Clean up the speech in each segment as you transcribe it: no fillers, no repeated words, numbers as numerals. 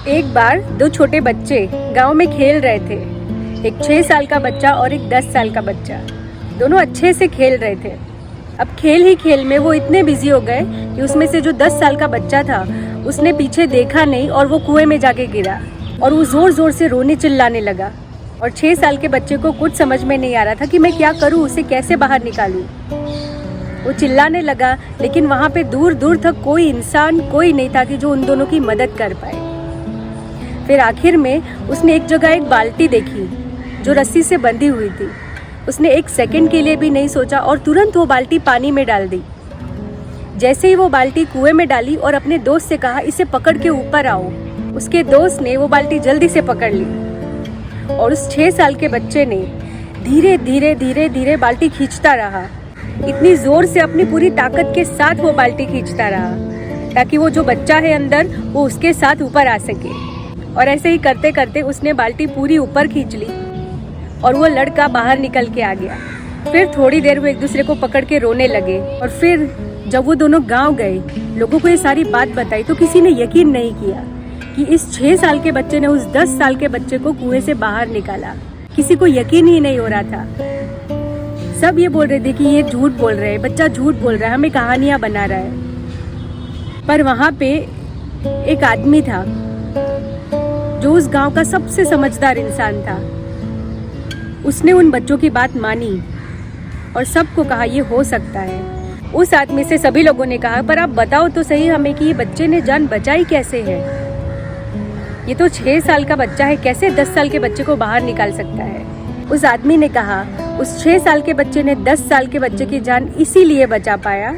एक बार दो छोटे बच्चे गांव में खेल रहे थे। एक 6 साल का बच्चा और एक 10 साल का बच्चा। दोनों अच्छे से खेल रहे थे। अब खेल ही खेल में वो इतने बिजी हो गए कि उसमें से जो 10 साल का बच्चा था उसने पीछे देखा नहीं और वो कुएं में जाके गिरा और वो जोर जोर से रोने चिल्लाने लगा। और 6 साल के बच्चे को कुछ समझ में नहीं आ रहा था कि मैं क्या करूँ, उसे कैसे बाहर निकालूं। वो चिल्लाने लगा, लेकिन वहाँ पे दूर दूर तक कोई इंसान कोई नहीं था कि जो उन दोनों की मदद कर पाए। फिर आखिर में उसने एक जगह एक बाल्टी देखी जो रस्सी से बंधी हुई थी। उसने एक सेकंड के लिए भी नहीं सोचा और तुरंत वो बाल्टी पानी में डाल दी। जैसे ही वो बाल्टी कुएं में डाली और अपने दोस्त से कहा इसे पकड़ के ऊपर आओ, उसके दोस्त ने वो बाल्टी जल्दी से पकड़ ली और उस 6 साल के बच्चे ने धीरे धीरे धीरे धीरे बाल्टी खींचता रहा। इतनी जोर से अपनी पूरी ताकत के साथ वो बाल्टी खींचता रहा ताकि वो जो बच्चा है अंदर वो उसके साथ ऊपर आ सके। और ऐसे ही करते करते उसने बाल्टी पूरी ऊपर खींच ली और वो लड़का बाहर निकल के आ गया। फिर थोड़ी देर वो एक दूसरे को पकड़ के रोने लगे। और फिर जब वो दोनों गांव गए, लोगों को ये सारी बात बताई तो किसी ने यकीन नहीं किया कि इस 6 साल के बच्चे ने उस 10 साल के बच्चे को कुएं से बाहर निकाला। किसी को यकीन ही नहीं हो रहा था। सब ये बोल रहे थे कि ये झूठ बोल रहे हैं, बच्चा झूठ बोल रहा है, हमें कहानियां बना रहा है। पर वहां पे एक आदमी था जो उस गांव का सबसे समझदार इंसान था। उसने उन बच्चों की बात मानी और सबको कहा ये हो सकता है। उस आदमी से सभी लोगों ने कहा पर आप बताओ तो सही हमें कि ये बच्चे ने जान बचाई कैसे है। ये तो 6 साल का बच्चा है, कैसे 10 साल के बच्चे को बाहर निकाल सकता है। उस आदमी ने कहा उस 6 साल के बच्चे ने 10 साल के बच्चे की जान इसीलिए बचा पाया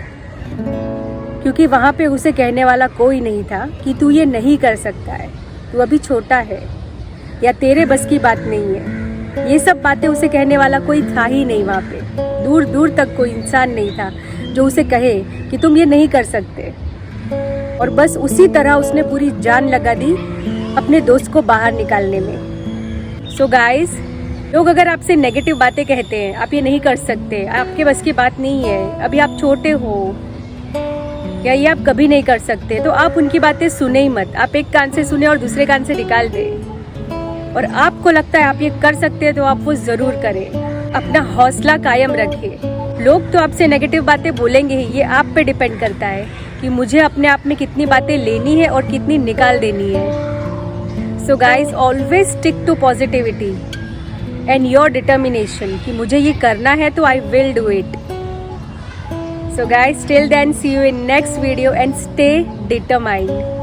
क्योंकि वहां पे उसे कहने वाला कोई नहीं था कि तू ये नहीं कर सकता है, तू अभी छोटा है या तेरे बस की बात नहीं है। ये सब बातें उसे कहने वाला कोई था ही नहीं। वहाँ पे दूर दूर तक कोई इंसान नहीं था जो उसे कहे कि तुम ये नहीं कर सकते। और बस उसी तरह उसने पूरी जान लगा दी अपने दोस्त को बाहर निकालने में। सो गाइस, लोग अगर आपसे नेगेटिव बातें कहते हैं, आप ये नहीं कर सकते, आपके बस की बात नहीं है, अभी आप छोटे हो या ये आप कभी नहीं कर सकते, तो आप उनकी बातें सुने ही मत। आप एक कान से सुने और दूसरे कान से निकाल दें। और आपको लगता है आप ये कर सकते हैं तो आप वो जरूर करें। अपना हौसला कायम रखें। लोग तो आपसे नेगेटिव बातें बोलेंगे ही, ये आप पे डिपेंड करता है कि मुझे अपने आप में कितनी बातें लेनी है और कितनी निकाल देनी है। So guys, always stick to positivity and your determination कि मुझे ये करना है तो I will do it. So guys, till then, see you in next video and stay determined.